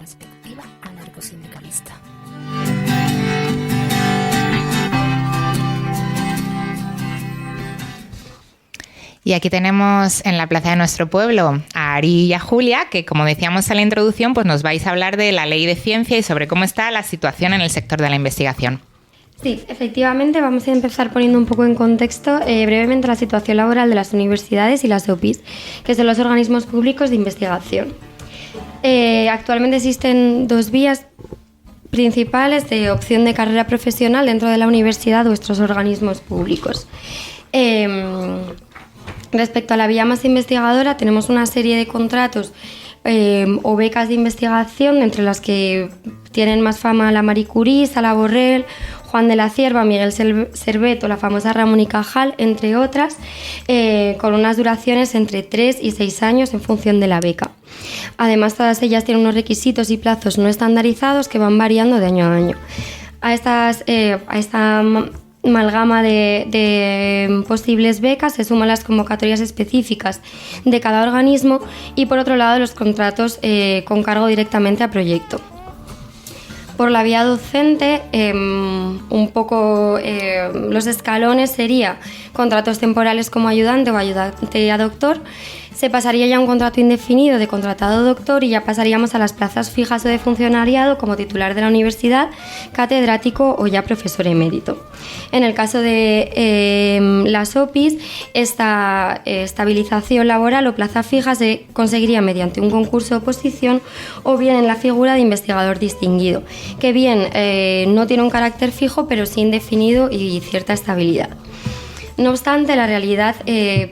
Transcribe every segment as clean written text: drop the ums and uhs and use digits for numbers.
perspectiva anarcosindicalista. Y aquí tenemos en la plaza de nuestro pueblo a Ari y a Julia, que como decíamos en la introducción, pues nos vais a hablar de la ley de ciencia y sobre cómo está la situación en el sector de la investigación. Sí, efectivamente, vamos a empezar poniendo un poco en contexto brevemente la situación laboral de las universidades y las OPIs, que son los organismos públicos de investigación. Actualmente existen dos vías principales de opción de carrera profesional dentro de la universidad o estos organismos públicos. Respecto a la vía más investigadora, tenemos una serie de contratos o becas de investigación, entre las que tienen más fama la Marie Curie, Sala Borrell, Juan de la Cierva, Miguel Servet o la famosa Ramón y Cajal, entre otras, con unas duraciones entre 3 y 6 años en función de la beca. Además, todas ellas tienen unos requisitos y plazos no estandarizados que van variando de año a año. A esta amalgama de posibles becas se suman las convocatorias específicas de cada organismo y, por otro lado, los contratos con cargo directamente a proyecto. Por la vía docente, los escalones sería contratos temporales como ayudante o ayudante a doctor. Se pasaría ya a un contrato indefinido de contratado doctor y ya pasaríamos a las plazas fijas o de funcionariado como titular de la universidad, catedrático o ya profesor emérito. En el caso de las OPIs, esta estabilización laboral o plaza fija se conseguiría mediante un concurso de oposición o bien en la figura de investigador distinguido, que bien no tiene un carácter fijo pero sí indefinido y cierta estabilidad. No obstante, la realidad,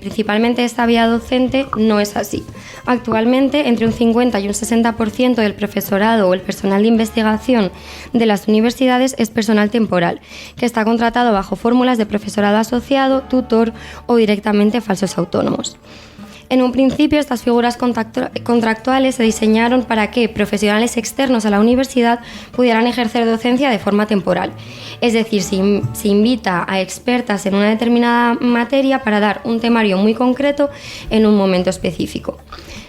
principalmente de esta vía docente, no es así. Actualmente, entre un 50 y un 60% del profesorado o el personal de investigación de las universidades es personal temporal, que está contratado bajo fórmulas de profesorado asociado, tutor o directamente falsos autónomos. En un principio, estas figuras contractuales se diseñaron para que profesionales externos a la universidad pudieran ejercer docencia de forma temporal. Es decir, se invita a expertas en una determinada materia para dar un temario muy concreto en un momento específico.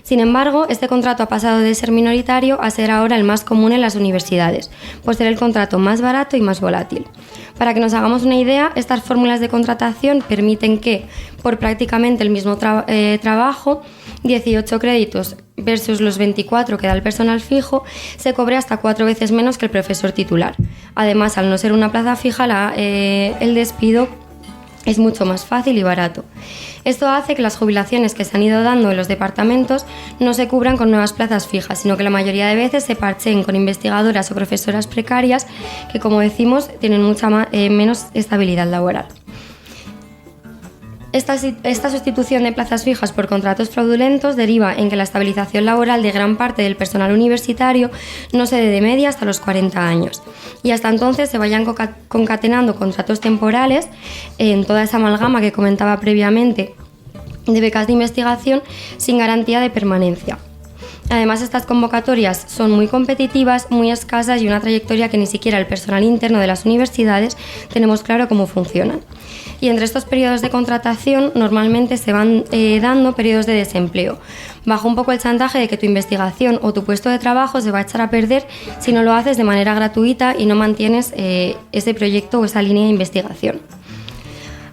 Sin embargo, este contrato ha pasado de ser minoritario a ser ahora el más común en las universidades, por ser el contrato más barato y más volátil. Para que nos hagamos una idea, estas fórmulas de contratación permiten que, por prácticamente el mismo trabajo, 18 créditos versus los 24 que da el personal fijo, se cobre hasta 4 veces menos que el profesor titular. Además, al no ser una plaza fija, el despido es mucho más fácil y barato. Esto hace que las jubilaciones que se han ido dando en los departamentos no se cubran con nuevas plazas fijas, sino que la mayoría de veces se parcheen con investigadoras o profesoras precarias que, como decimos, tienen mucha menos estabilidad laboral. Esta sustitución de plazas fijas por contratos fraudulentos deriva en que la estabilización laboral de gran parte del personal universitario no se dé de media hasta los 40 años y hasta entonces se vayan concatenando contratos temporales en toda esa amalgama que comentaba previamente de becas de investigación sin garantía de permanencia. Además, estas convocatorias son muy competitivas, muy escasas y una trayectoria que ni siquiera el personal interno de las universidades tenemos claro cómo funcionan. Y entre estos periodos de contratación normalmente se van dando periodos de desempleo, bajo un poco el chantaje de que tu investigación o tu puesto de trabajo se va a echar a perder si no lo haces de manera gratuita y no mantienes ese proyecto o esa línea de investigación.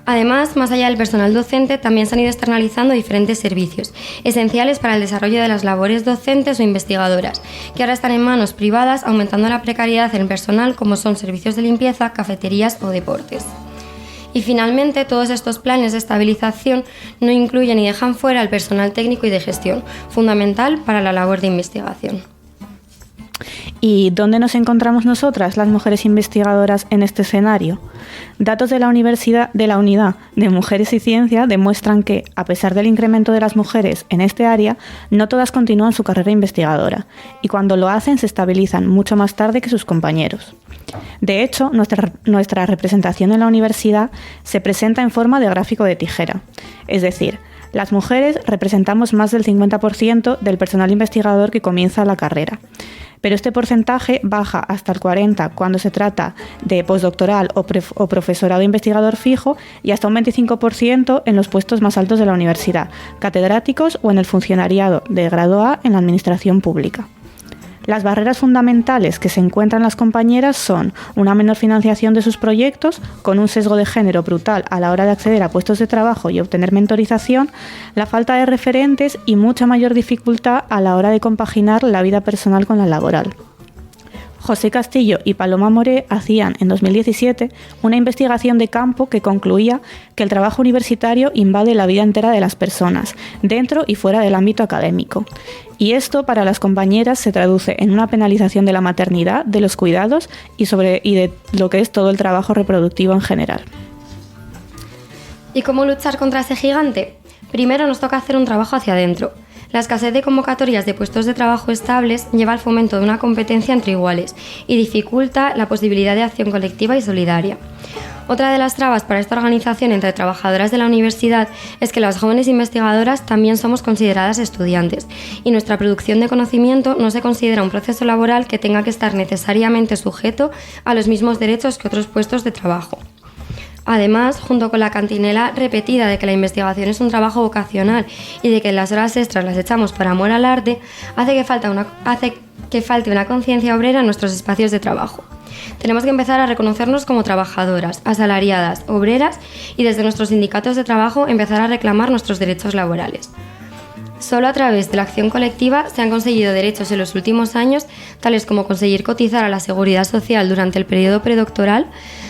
Además, más allá del personal docente, también se han ido externalizando diferentes servicios, esenciales para el desarrollo de las labores docentes o investigadoras, que ahora están en manos privadas, aumentando la precariedad en el personal, como son servicios de limpieza, cafeterías o deportes. Y finalmente, todos estos planes de estabilización no incluyen y dejan fuera al personal técnico y de gestión, fundamental para la labor de investigación. ¿Y dónde nos encontramos nosotras, las mujeres investigadoras, en este escenario? Datos de la Unidad de Mujeres y Ciencia demuestran que, a pesar del incremento de las mujeres en este área, no todas continúan su carrera investigadora, y cuando lo hacen se estabilizan mucho más tarde que sus compañeros. De hecho, nuestra representación en la universidad se presenta en forma de gráfico de tijera, es decir, las mujeres representamos más del 50% del personal investigador que comienza la carrera. Pero este porcentaje baja hasta el 40% cuando se trata de postdoctoral o profesorado investigador fijo y hasta un 25% en los puestos más altos de la universidad, catedráticos o en el funcionariado de grado A en la administración pública. Las barreras fundamentales que se encuentran las compañeras son una menor financiación de sus proyectos, con un sesgo de género brutal a la hora de acceder a puestos de trabajo y obtener mentorización, la falta de referentes y mucha mayor dificultad a la hora de compaginar la vida personal con la laboral. José Castillo y Paloma Moré hacían en 2017 una investigación de campo que concluía que el trabajo universitario invade la vida entera de las personas, dentro y fuera del ámbito académico. Y esto para las compañeras se traduce en una penalización de la maternidad, de los cuidados y de lo que es todo el trabajo reproductivo en general. ¿Y cómo luchar contra ese gigante? Primero nos toca hacer un trabajo hacia adentro. La escasez de convocatorias de puestos de trabajo estables lleva al fomento de una competencia entre iguales y dificulta la posibilidad de acción colectiva y solidaria. Otra de las trabas para esta organización entre trabajadoras de la universidad es que las jóvenes investigadoras también somos consideradas estudiantes y nuestra producción de conocimiento no se considera un proceso laboral que tenga que estar necesariamente sujeto a los mismos derechos que otros puestos de trabajo. Además, junto con la cantinela repetida de que la investigación es un trabajo vocacional y de que las horas extras las echamos por amor al arte, hace que falte una conciencia obrera en nuestros espacios de trabajo. Tenemos que empezar a reconocernos como trabajadoras, asalariadas, obreras y desde nuestros sindicatos de trabajo empezar a reclamar nuestros derechos laborales. Solo a través de la acción colectiva se han conseguido derechos en los últimos años, tales como conseguir cotizar a la Seguridad Social durante el periodo predoctoral,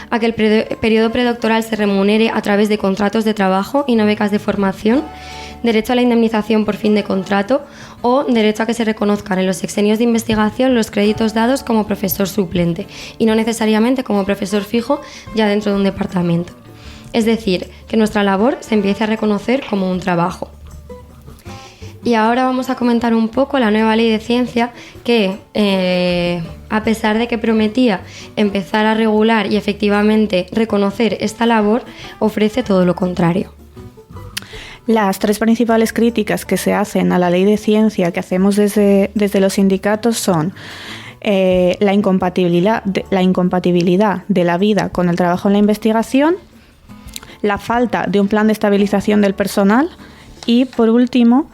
a que el periodo predoctoral se remunere a través de contratos de trabajo y no becas de formación, derecho a la indemnización por fin de contrato o derecho a que se reconozcan en los sexenios de investigación los créditos dados como profesor suplente y no necesariamente como profesor fijo ya dentro de un departamento. Es decir, que nuestra labor se empiece a reconocer como un trabajo. Y ahora vamos a comentar un poco la nueva ley de ciencia que, a pesar de que prometía empezar a regular y efectivamente reconocer esta labor, ofrece todo lo contrario. Las tres principales críticas que se hacen a la ley de ciencia que hacemos desde los sindicatos son la incompatibilidad de la vida con el trabajo en la investigación, la falta de un plan de estabilización del personal y, por último,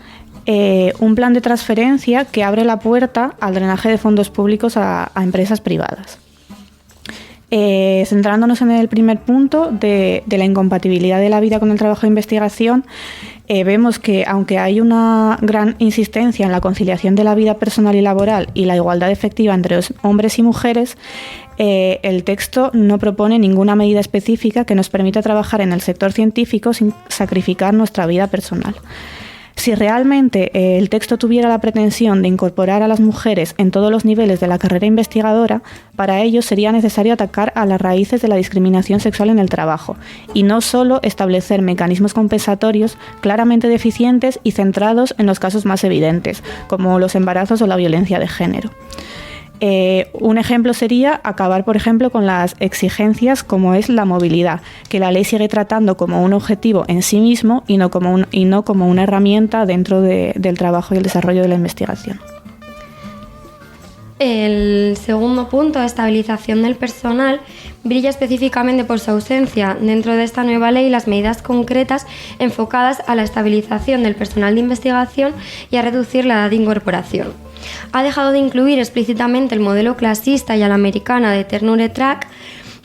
un plan de transferencia que abre la puerta al drenaje de fondos públicos a empresas privadas. Centrándonos en el primer punto de la incompatibilidad de la vida con el trabajo de investigación, vemos que aunque hay una gran insistencia en la conciliación de la vida personal y laboral y la igualdad efectiva entre hombres y mujeres, el texto no propone ninguna medida específica que nos permita trabajar en el sector científico sin sacrificar nuestra vida personal. Si realmente el texto tuviera la pretensión de incorporar a las mujeres en todos los niveles de la carrera investigadora, para ello sería necesario atacar a las raíces de la discriminación sexual en el trabajo y no solo establecer mecanismos compensatorios claramente deficientes y centrados en los casos más evidentes, como los embarazos o la violencia de género. Un ejemplo sería acabar, por ejemplo, con las exigencias como es la movilidad, que la ley sigue tratando como un objetivo en sí mismo y no como una herramienta dentro del trabajo y el desarrollo de la investigación. El segundo punto, estabilización del personal, brilla específicamente por su ausencia dentro de esta nueva ley las medidas concretas enfocadas a la estabilización del personal de investigación y a reducir la edad de incorporación. Ha dejado de incluir explícitamente el modelo clasista y a la americana de Tenure Track,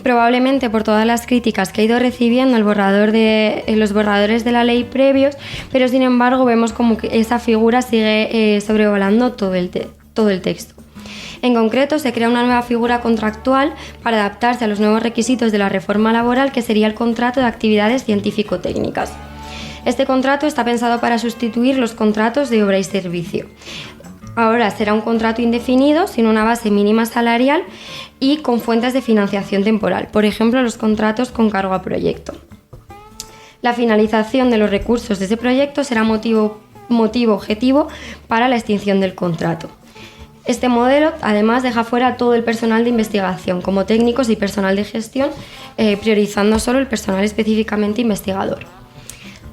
probablemente por todas las críticas que ha ido recibiendo los borradores de la ley previos, pero sin embargo vemos como que esa figura sigue sobrevolando todo el texto. En concreto, se crea una nueva figura contractual para adaptarse a los nuevos requisitos de la reforma laboral, que sería el contrato de actividades científico-técnicas. Este contrato está pensado para sustituir los contratos de obra y servicio. Ahora será un contrato indefinido, sin una base mínima salarial y con fuentes de financiación temporal, por ejemplo, los contratos con cargo a proyecto. La finalización de los recursos de ese proyecto será motivo objetivo para la extinción del contrato. Este modelo, además, deja fuera todo el personal de investigación, como técnicos y personal de gestión, priorizando solo el personal específicamente investigador.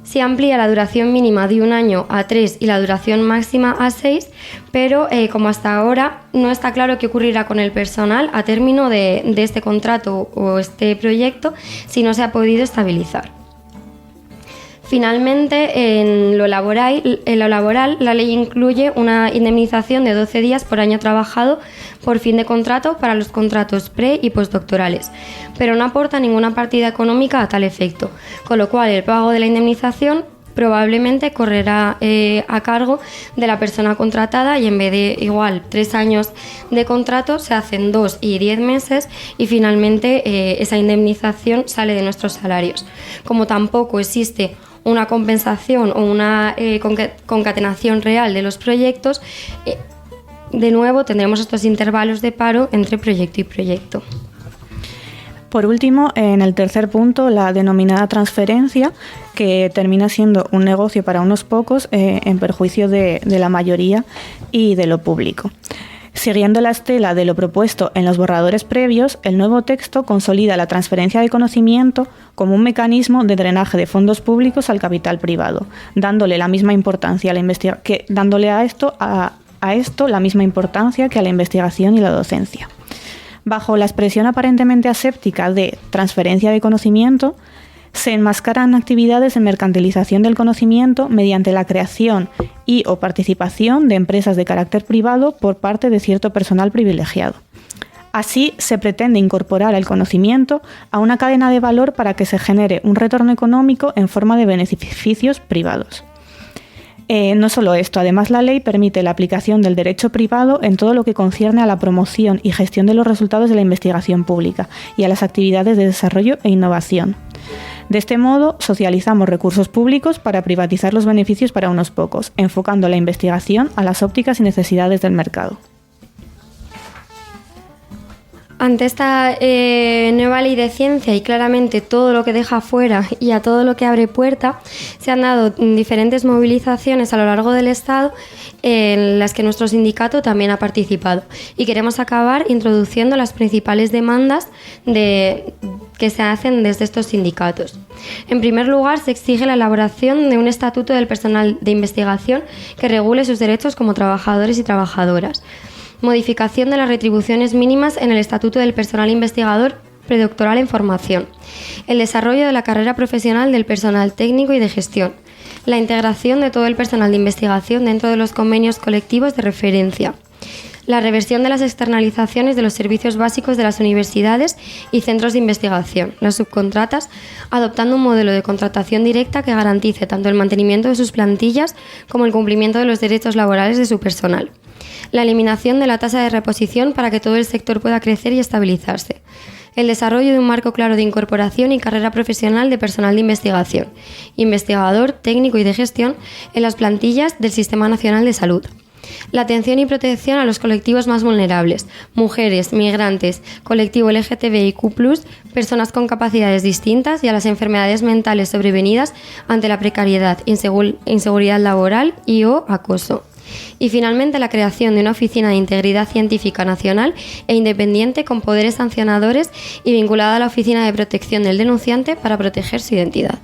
Se amplía la duración mínima de 1 año a 3 y la duración máxima a 6, pero como hasta ahora no está claro qué ocurrirá con el personal a término de este contrato o este proyecto si no se ha podido estabilizar. Finalmente, en lo laboral, la ley incluye una indemnización de 12 días por año trabajado por fin de contrato para los contratos pre- y postdoctorales, pero no aporta ninguna partida económica a tal efecto, con lo cual el pago de la indemnización probablemente correrá a cargo de la persona contratada y en vez de igual 3 años de contrato se hacen 2 y 10 meses y finalmente esa indemnización sale de nuestros salarios. Como tampoco existe una compensación o una concatenación real de los proyectos, de nuevo tendremos estos intervalos de paro entre proyecto y proyecto. Por último, en el tercer punto, la denominada transferencia, que termina siendo un negocio para unos pocos en perjuicio de la mayoría y de lo público. Siguiendo la estela de lo propuesto en los borradores previos, el nuevo texto consolida la transferencia de conocimiento como un mecanismo de drenaje de fondos públicos al capital privado, dándole la misma importancia a la esto la misma importancia que a la investigación y la docencia. Bajo la expresión aparentemente aséptica de transferencia de conocimiento, se enmascaran actividades de mercantilización del conocimiento mediante la creación y o participación de empresas de carácter privado por parte de cierto personal privilegiado. Así, se pretende incorporar el conocimiento a una cadena de valor para que se genere un retorno económico en forma de beneficios privados. No solo esto, además la ley permite la aplicación del derecho privado en todo lo que concierne a la promoción y gestión de los resultados de la investigación pública y a las actividades de desarrollo e innovación. De este modo, socializamos recursos públicos para privatizar los beneficios para unos pocos, enfocando la investigación a las ópticas y necesidades del mercado. Ante esta nueva ley de ciencia y claramente todo lo que deja fuera y a todo lo que abre puerta, se han dado diferentes movilizaciones a lo largo del Estado en las que nuestro sindicato también ha participado. Y queremos acabar introduciendo las principales demandas que se hacen desde estos sindicatos. En primer lugar, se exige la elaboración de un estatuto del personal de investigación que regule sus derechos como trabajadores y trabajadoras. Modificación de las retribuciones mínimas en el Estatuto del Personal Investigador Predoctoral en Formación. El desarrollo de la carrera profesional del personal técnico y de gestión. La integración de todo el personal de investigación dentro de los convenios colectivos de referencia. La reversión de las externalizaciones de los servicios básicos de las universidades y centros de investigación, las subcontratas, adoptando un modelo de contratación directa que garantice tanto el mantenimiento de sus plantillas como el cumplimiento de los derechos laborales de su personal. La eliminación de la tasa de reposición para que todo el sector pueda crecer y estabilizarse. El desarrollo de un marco claro de incorporación y carrera profesional de personal de investigación, investigador, técnico y de gestión en las plantillas del Sistema Nacional de Salud. La atención y protección a los colectivos más vulnerables, mujeres, migrantes, colectivo LGTBIQ+, personas con capacidades distintas y a las enfermedades mentales sobrevenidas ante la precariedad, inseguridad laboral y o acoso. Y finalmente la creación de una oficina de integridad científica nacional e independiente con poderes sancionadores y vinculada a la oficina de protección del denunciante para proteger su identidad.